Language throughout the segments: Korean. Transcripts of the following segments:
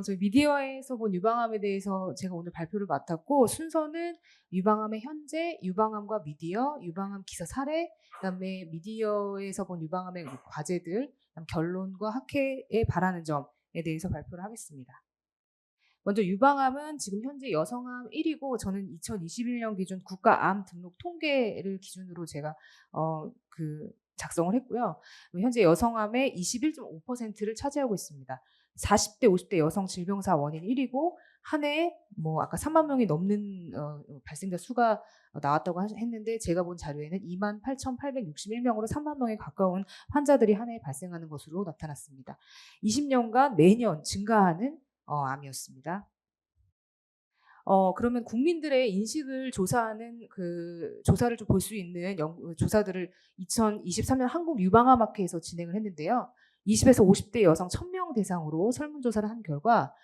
저희 미디어에서 본 유방암에 대해서 제가 오늘 발표를 맡았고, 순서는 유방암의 현재, 유방암과 미디어, 유방암 기사 사례, 그다음에 미디어에서 본 유방암의 과제들, 그다음 결론과 학회에 바라는 점에 대해서 발표를 하겠습니다. 먼저 유방암은 지금 현재 여성암 1위고, 저는 2021년 기준 국가암 등록 통계를 기준으로 제가 작성을 했고요. 현재 여성암의 21.5%를 차지하고 있습니다. 40대, 50대 여성 질병사 원인 1위고, 한 해에 아까 3만 명이 넘는 발생자 수가 나왔다고 했는데, 제가 본 자료에는 28,861명으로 3만 명에 가까운 환자들이 한 해에 발생하는 것으로 나타났습니다. 20년간 매년 증가하는 암이었습니다. 그러면 국민들의 인식을 조사하는 조사를 좀 볼 수 있는 조사들을 2023년 한국 유방암학회에서 진행을 했는데요. 20에서 50대 여성 1,000명 대상으로 설문조사를 한 결과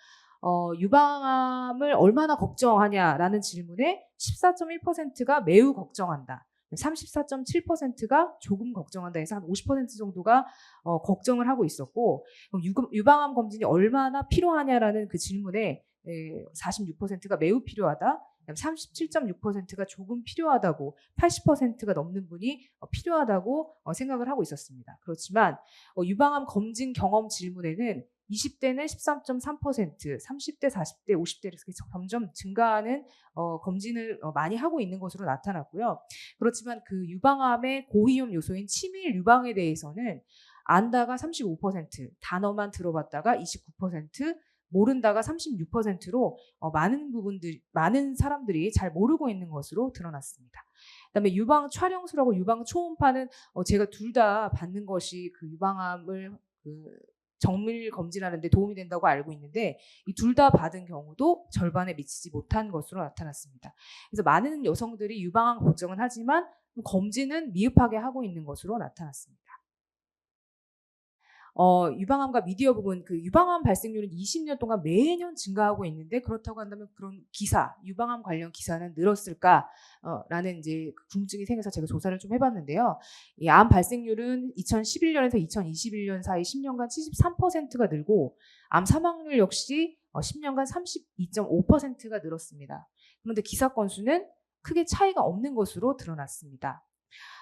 유방암을 얼마나 걱정하냐라는 질문에 14.1%가 매우 걱정한다, 34.7%가 조금 걱정한다 해서 한 50% 정도가 걱정을 하고 있었고, 유방암 검진이 얼마나 필요하냐라는 그 질문에 46%가 매우 필요하다, 37.6%가 조금 필요하다고, 80%가 넘는 분이 필요하다고 생각을 하고 있었습니다. 그렇지만 유방암 검진 경험 질문에는 20대는 13.3%, 30대, 40대, 50대 이렇게 점점 증가하는 검진을 많이 하고 있는 것으로 나타났고요. 그렇지만 그 유방암의 고위험 요소인 치밀 유방에 대해서는 안다가 35%, 단어만 들어봤다가 29%, 모른다가 36%로 많은 사람들이 잘 모르고 있는 것으로 드러났습니다. 그다음에 유방 촬영술하고 유방 초음파는 제가 둘 다 받는 것이 그 유방암을 정밀 검진하는 데 도움이 된다고 알고 있는데, 이 둘 다 받은 경우도 절반에 미치지 못한 것으로 나타났습니다. 그래서 많은 여성들이 유방암 걱정은 하지만 검진은 미흡하게 하고 있는 것으로 나타났습니다. 유방암과 미디어 부분, 유방암 발생률은 20년 동안 매년 증가하고 있는데, 그렇다고 한다면 그런 유방암 관련 기사는 늘었을까? 라는 이제 궁금증이 생겨서 제가 조사를 좀 해봤는데요. 이 암 발생률은 2011년에서 2021년 사이 10년간 73%가 늘고, 암 사망률 역시 10년간 32.5%가 늘었습니다. 그런데 기사 건수는 크게 차이가 없는 것으로 드러났습니다.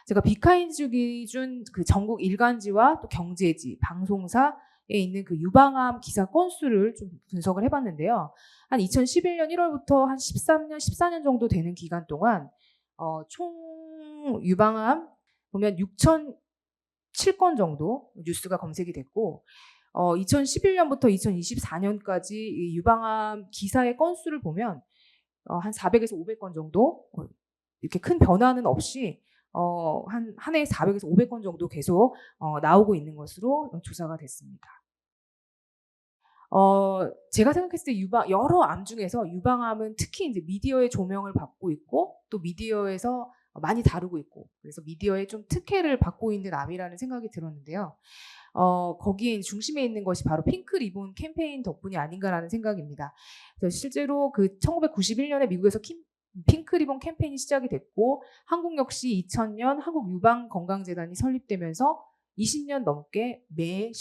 제가 비카인즈 기준 전국 일간지와 또 경제지, 방송사에 있는 유방암 기사 건수를 좀 분석을 해봤는데요. 한 2011년 1월부터 한 13년, 14년 정도 되는 기간 동안 총 유방암 보면 6,007건 정도 뉴스가 검색이 됐고, 2011년부터 2024년까지 유방암 기사의 건수를 보면 한 400에서 500건 정도, 이렇게 큰 변화는 없이 한 해에 400에서 500건 정도 계속 나오고 있는 것으로 조사가 됐습니다. 제가 생각했을 때 여러 암 중에서 유방암은 특히 이제 미디어의 조명을 받고 있고, 또 미디어에서 많이 다루고 있고, 그래서 미디어에 좀 특혜를 받고 있는 암이라는 생각이 들었는데요. 거기에 중심에 있는 것이 바로 핑크 리본 캠페인 덕분이 아닌가라는 생각입니다. 그래서 실제로 1991년에 미국에서 핑크 리본 캠페인이 시작이 됐고, 한국 역시 2000년 한국 유방 건강재단이 설립되면서 20년 넘게 매년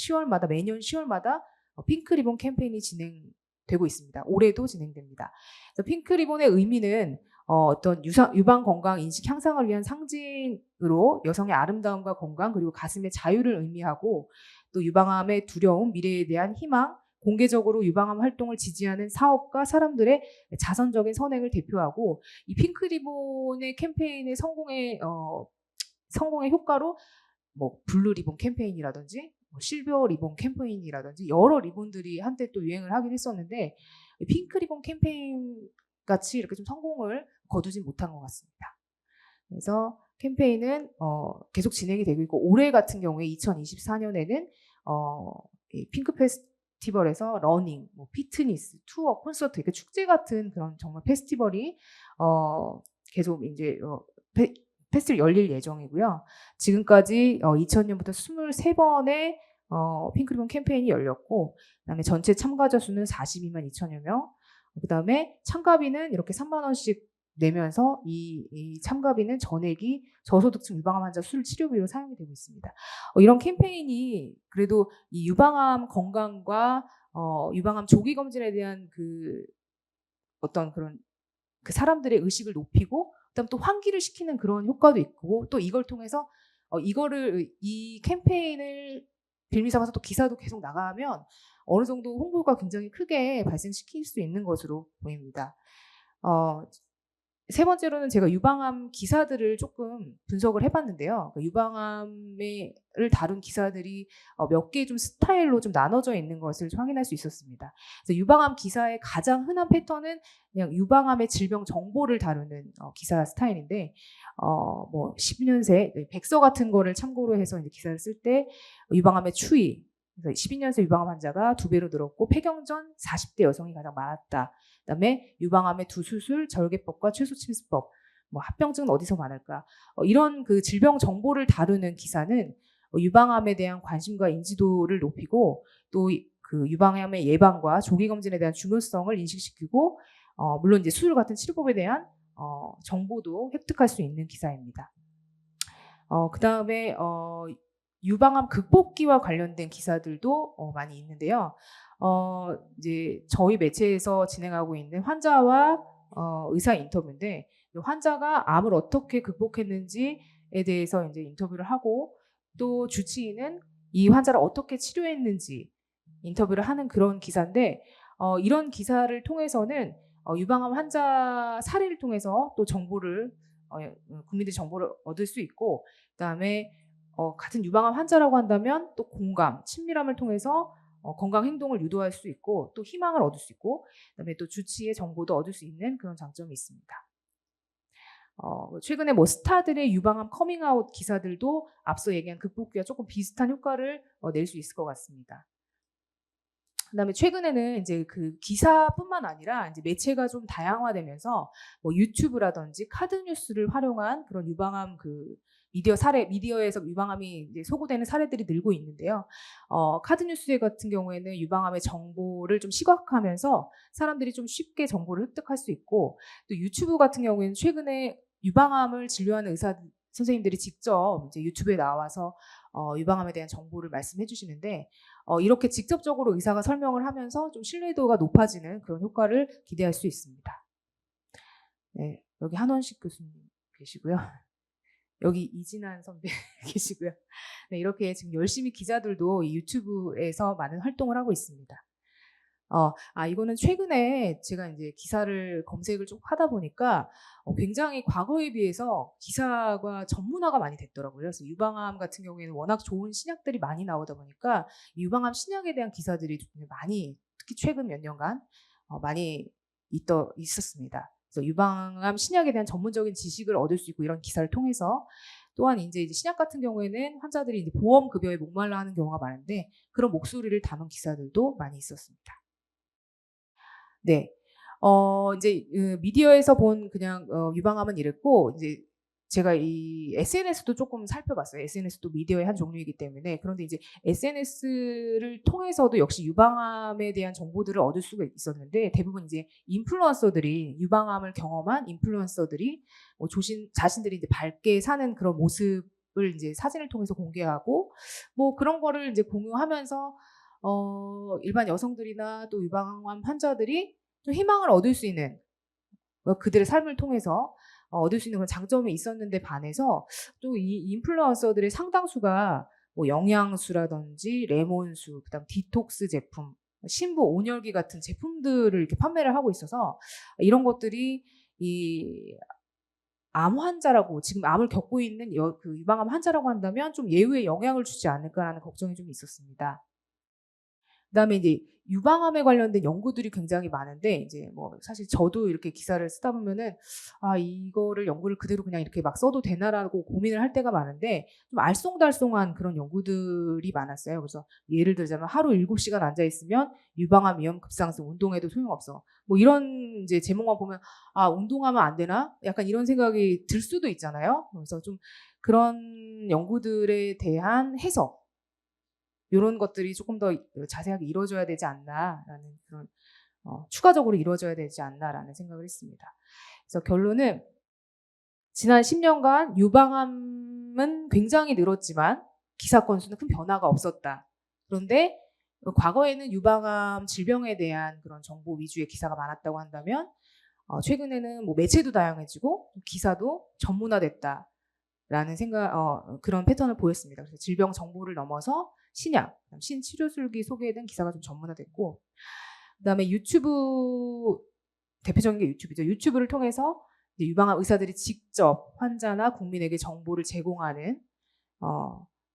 10월마다 핑크 리본 캠페인이 진행되고 있습니다. 올해도 진행됩니다. 그래서 핑크 리본의 의미는 어떤 유방 건강 인식 향상을 위한 상징으로 여성의 아름다움과 건강, 그리고 가슴의 자유를 의미하고, 또 유방암의 두려움, 미래에 대한 희망, 공개적으로 유방암 활동을 지지하는 사업가 사람들의 자선적인 선행을 대표하고, 이 핑크 리본의 캠페인의 성공의 효과로 블루 리본 캠페인이라든지 실버 리본 캠페인이라든지 여러 리본들이 한때 또 유행을 하긴 했었는데, 핑크 리본 캠페인 같이 이렇게 좀 성공을 거두진 못한 것 같습니다. 그래서 캠페인은 계속 진행이 되고 있고, 올해 같은 경우에 2024년에는 이 핑크 페스티벌에서 러닝, 피트니스, 투어, 콘서트, 이렇게 축제 같은 그런 정말 페스티벌이 계속 이제 페스티벌 열릴 예정이고요. 지금까지 2000년부터 23번의 핑크리본 캠페인이 열렸고, 그다음에 전체 참가자 수는 42만 2천여 명. 그다음에 참가비는 이렇게 3만 원씩 내면서 이 참가비는 전액이 저소득층 유방암 환자 술 치료비로 사용이 되고 있습니다. 이런 캠페인이 그래도 이 유방암 건강과 유방암 조기 검진에 대한 어떤 그런 사람들의 의식을 높이고 그다음 또 환기를 시키는 그런 효과도 있고 또 이걸 통해서 이 캠페인을 빌미 삼아서 또 기사도 계속 나가면 어느 정도 홍보가 굉장히 크게 발생시킬 수 있는 것으로 보입니다. 세 번째로는 제가 유방암 기사들을 조금 분석을 해봤는데요. 유방암을 다룬 기사들이 몇 개 좀 스타일로 좀 나눠져 있는 것을 좀 확인할 수 있었습니다. 그래서 유방암 기사의 가장 흔한 패턴은 그냥 유방암의 질병 정보를 다루는 기사 스타일인데, 뭐 10년새 백서 같은 거를 참고로 해서 이제 기사를 쓸 때 유방암의 추이, 그래서 12년새 유방암 환자가 2배로 늘었고 폐경전 40대 여성이 가장 많았다. 그다음에 유방암의 두 수술, 절개법과 최소 침수법, 뭐 합병증은 어디서 많을까? 이런 질병 정보를 다루는 기사는 유방암에 대한 관심과 인지도를 높이고 또 유방암의 예방과 조기 검진에 대한 중요성을 인식시키고 물론 이제 수술 같은 치료법에 대한 정보도 획득할 수 있는 기사입니다. 그다음에 유방암 극복기와 관련된 기사들도 많이 있는데요. 이제 저희 매체에서 진행하고 있는 환자와 의사 인터뷰인데 환자가 암을 어떻게 극복했는지에 대해서 이제 인터뷰를 하고 또 주치의는 이 환자를 어떻게 치료했는지 인터뷰를 하는 그런 기사인데 이런 기사를 통해서는 유방암 환자 사례를 통해서 또 정보를 국민들이 정보를 얻을 수 있고 그다음에 같은 유방암 환자라고 한다면 또 공감, 친밀함을 통해서 건강 행동을 유도할 수 있고 또 희망을 얻을 수 있고 그다음에 또 주치의 정보도 얻을 수 있는 그런 장점이 있습니다. 최근에 뭐 스타들의 유방암 커밍아웃 기사들도 앞서 얘기한 극복기와 조금 비슷한 효과를 낼 수 있을 것 같습니다. 그다음에 최근에는 이제 기사뿐만 아니라 이제 매체가 좀 다양화되면서 뭐 유튜브라든지 카드 뉴스를 활용한 그런 유방암 미디어에서 유방암이 이제 소구되는 사례들이 늘고 있는데요. 카드 뉴스 같은 경우에는 유방암의 정보를 좀 시각화하면서 사람들이 좀 쉽게 정보를 획득할 수 있고 또 유튜브 같은 경우에는 최근에 유방암을 진료하는 의사 선생님들이 직접 이제 유튜브에 나와서 유방암에 대한 정보를 말씀해 주시는데 이렇게 직접적으로 의사가 설명을 하면서 좀 신뢰도가 높아지는 그런 효과를 기대할 수 있습니다. 네, 여기 한원식 교수님 계시고요. 여기 이진한 선배 계시고요. 네, 이렇게 지금 열심히 기자들도 이 유튜브에서 많은 활동을 하고 있습니다. 이거는 최근에 제가 이제 기사를 검색을 좀 하다 보니까 굉장히 과거에 비해서 기사가 전문화가 많이 됐더라고요. 그래서 유방암 같은 경우에는 워낙 좋은 신약들이 많이 나오다 보니까 유방암 신약에 대한 기사들이 많이 특히 최근 몇 년간 많이 있었습니다. 그래서 유방암 신약에 대한 전문적인 지식을 얻을 수 있고 이런 기사를 통해서 또한 이제 신약 같은 경우에는 환자들이 이제 보험 급여에 목말라 하는 경우가 많은데 그런 목소리를 담은 기사들도 많이 있었습니다. 네. 이제 미디어에서 본 그냥 유방암은 이랬고 이제 제가 이 SNS도 조금 살펴봤어요. SNS도 미디어의 한 종류이기 때문에. 그런데 이제 SNS를 통해서도 역시 유방암에 대한 정보들을 얻을 수가 있었는데 대부분 이제 유방암을 경험한 인플루언서들이 뭐 자신들이 이제 밝게 사는 그런 모습을 이제 사진을 통해서 공개하고 뭐 그런 거를 이제 공유하면서 일반 여성들이나 또 유방암 환자들이 좀 희망을 얻을 수 있는 그들의 삶을 통해서 얻을 수 있는 그런 장점이 있었는데 반해서 또 이 인플루언서들의 상당수가 뭐 영양수라든지 레몬수, 그다음 디톡스 제품, 신부 온열기 같은 제품들을 이렇게 판매를 하고 있어서 이런 것들이 이 암 환자라고 지금 암을 겪고 있는 유방암 환자라고 한다면 좀 예후에 영향을 주지 않을까라는 걱정이 좀 있었습니다. 그다음에 이제 유방암에 관련된 연구들이 굉장히 많은데 이제 뭐 사실 저도 이렇게 기사를 쓰다 보면은 이거를 연구를 그대로 그냥 이렇게 막 써도 되나라고 고민을 할 때가 많은데 좀 알쏭달쏭한 그런 연구들이 많았어요. 그래서 예를 들자면 하루 7시간 앉아 있으면 유방암 위험 급상승, 운동해도 소용없어. 뭐 이런 이제 제목만 보면 운동하면 안 되나? 약간 이런 생각이 들 수도 있잖아요. 그래서 좀 그런 연구들에 대한 해석 요런 것들이 조금 더 자세하게 이루어져야 되지 않나라는 그런 추가적으로 이루어져야 되지 않나라는 생각을 했습니다. 그래서 결론은 지난 10년간 유방암은 굉장히 늘었지만 기사 건수는 큰 변화가 없었다. 그런데 과거에는 유방암 질병에 대한 그런 정보 위주의 기사가 많았다고 한다면 최근에는 뭐 매체도 다양해지고 기사도 전문화됐다라는 그런 패턴을 보였습니다. 그래서 질병 정보를 넘어서 신약, 신치료술기 소개된 기사가 좀 전문화됐고, 그다음에 유튜브, 대표적인 게 유튜브죠. 유튜브를 통해서 유방암 의사들이 직접 환자나 국민에게 정보를 제공하는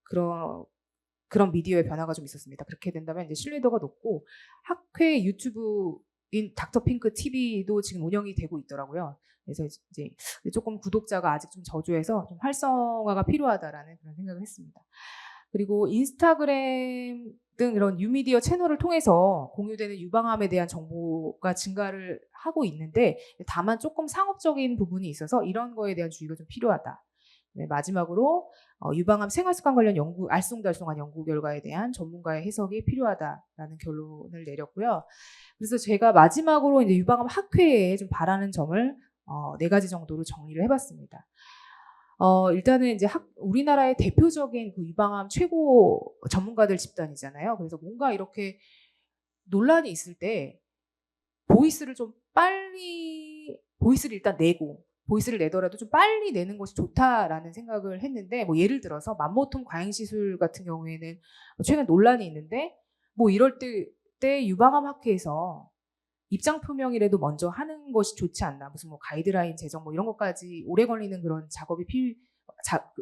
그런 미디어의 변화가 좀 있었습니다. 그렇게 된다면 이제 신뢰도가 높고, 학회 유튜브인 닥터핑크 TV도 지금 운영이 되고 있더라고요. 그래서 이제 조금 구독자가 아직 좀 저조해서 좀 활성화가 필요하다라는 그런 생각을 했습니다. 그리고 인스타그램 등 이런 뉴미디어 채널을 통해서 공유되는 유방암에 대한 정보가 증가를 하고 있는데, 다만 조금 상업적인 부분이 있어서 이런 거에 대한 주의가 좀 필요하다. 네, 마지막으로 유방암 생활습관 관련 알쏭달쏭한 연구 결과에 대한 전문가의 해석이 필요하다라는 결론을 내렸고요. 그래서 제가 마지막으로 이제 유방암 학회에 좀 바라는 점을 4가지 정도로 정리를 해봤습니다. 일단은 이제 우리나라의 대표적인 그 유방암 최고 전문가들 집단이잖아요. 그래서 뭔가 이렇게 논란이 있을 때 보이스를 일단 내고, 보이스를 내더라도 좀 빨리 내는 것이 좋다라는 생각을 했는데, 뭐 예를 들어서 맘모톰 과잉시술 같은 경우에는 최근 논란이 있는데, 뭐 이럴 때 유방암 학회에서 입장 표명이라도 먼저 하는 것이 좋지 않나, 무슨 뭐 가이드라인 제정 뭐 이런 것까지 오래 걸리는 그런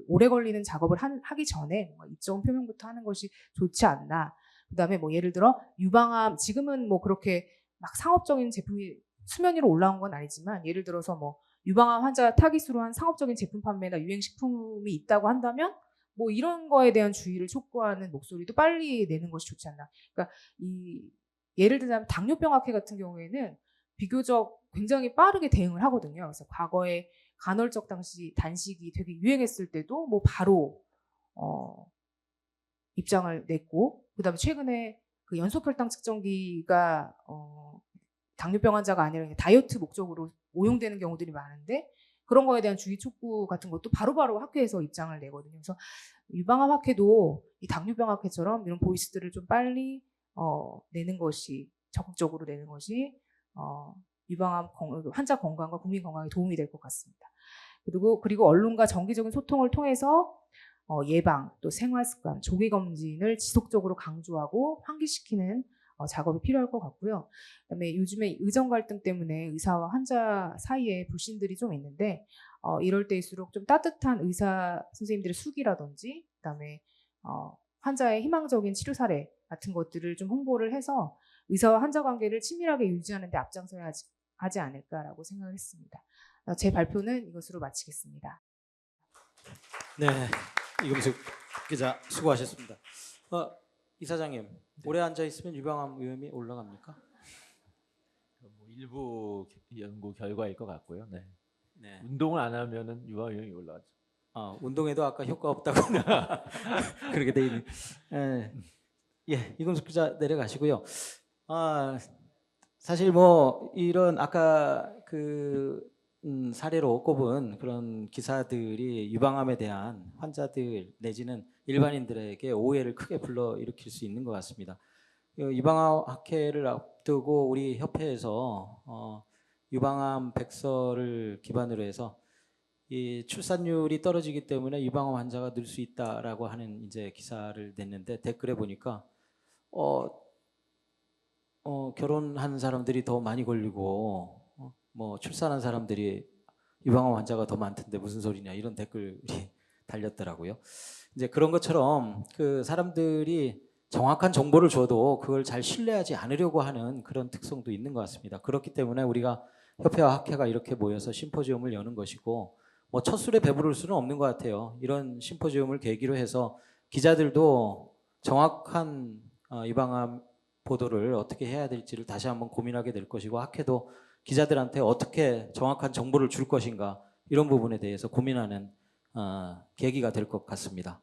오래 걸리는 작업을 하기 전에 입장 표명부터 하는 것이 좋지 않나. 그다음에 뭐 예를 들어 유방암, 지금은 뭐 그렇게 막 상업적인 제품이 수면 위로 올라온 건 아니지만, 예를 들어서 뭐 유방암 환자 타깃으로 한 상업적인 제품 판매나 유행식품이 있다고 한다면 뭐 이런 거에 대한 주의를 촉구하는 목소리도 빨리 내는 것이 좋지 않나. 그러니까 예를 들자면 당뇨병 학회 같은 경우에는 비교적 굉장히 빠르게 대응을 하거든요. 그래서 과거에 간헐적 단식이 되게 유행했을 때도 뭐 바로 입장을 냈고, 그다음에 최근에 그 연소혈당 측정기가 당뇨병 환자가 아니라 다이어트 목적으로 오용되는 경우들이 많은데, 그런 거에 대한 주의 촉구 같은 것도 바로바로 학회에서 입장을 내거든요. 그래서 유방암 학회도 이 당뇨병 학회처럼 이런 보이스들을 좀 빨리 내는 것이, 적극적으로 내는 것이 유방암 환자 건강과 국민 건강에 도움이 될 것 같습니다. 그리고 언론과 정기적인 소통을 통해서 예방, 또 생활습관, 조기 검진을 지속적으로 강조하고 환기시키는 작업이 필요할 것 같고요. 그다음에 요즘에 의정 갈등 때문에 의사와 환자 사이에 불신들이 좀 있는데, 이럴 때일수록 좀 따뜻한 의사 선생님들의 수기라든지, 그다음에 환자의 희망적인 치료 사례 같은 것들을 좀 홍보를 해서 의사와 환자 관계를 친밀하게 유지하는 데 앞장서야 하지 않을까라고 생각을 했습니다. 제 발표는 이것으로 마치겠습니다. 네, 이금숙 기자 수고하셨습니다. 이사장님, 오래 앉아 있으면 유방암 위험이 올라갑니까? 뭐 일부 연구 결과일 것 같고요. 네. 네. 운동을 안 하면은 유방 위험이 올라가죠. 운동에도 아까 효과 없다고 그렇게 돼 있는. 예, 이금숙 기자 내려가시고요. 사실 뭐 이런 아까 사례로 꼽은 그런 기사들이 유방암에 대한 환자들 내지는 일반인들에게 오해를 크게 불러일으킬 수 있는 것 같습니다. 유방암 학회를 앞두고 우리 협회에서 유방암 백서를 기반으로 해서 이 출산율이 떨어지기 때문에 유방암 환자가 늘 수 있다라고 하는 이제 기사를 냈는데, 댓글에 보니까 결혼한 사람들이 더 많이 걸리고 뭐 출산한 사람들이 유방암 환자가 더 많던데 무슨 소리냐, 이런 댓글이 달렸더라고요. 이제 그런 것처럼 그 사람들이 정확한 정보를 줘도 그걸 잘 신뢰하지 않으려고 하는 그런 특성도 있는 것 같습니다. 그렇기 때문에 우리가 협회와 학회가 이렇게 모여서 심포지움을 여는 것이고, 뭐 첫 술에 배부를 수는 없는 것 같아요. 이런 심포지움을 계기로 해서 기자들도 정확한 유방암 보도를 어떻게 해야 될지를 다시 한번 고민하게 될 것이고, 학회도 기자들한테 어떻게 정확한 정보를 줄 것인가, 이런 부분에 대해서 고민하는 계기가 될 것 같습니다.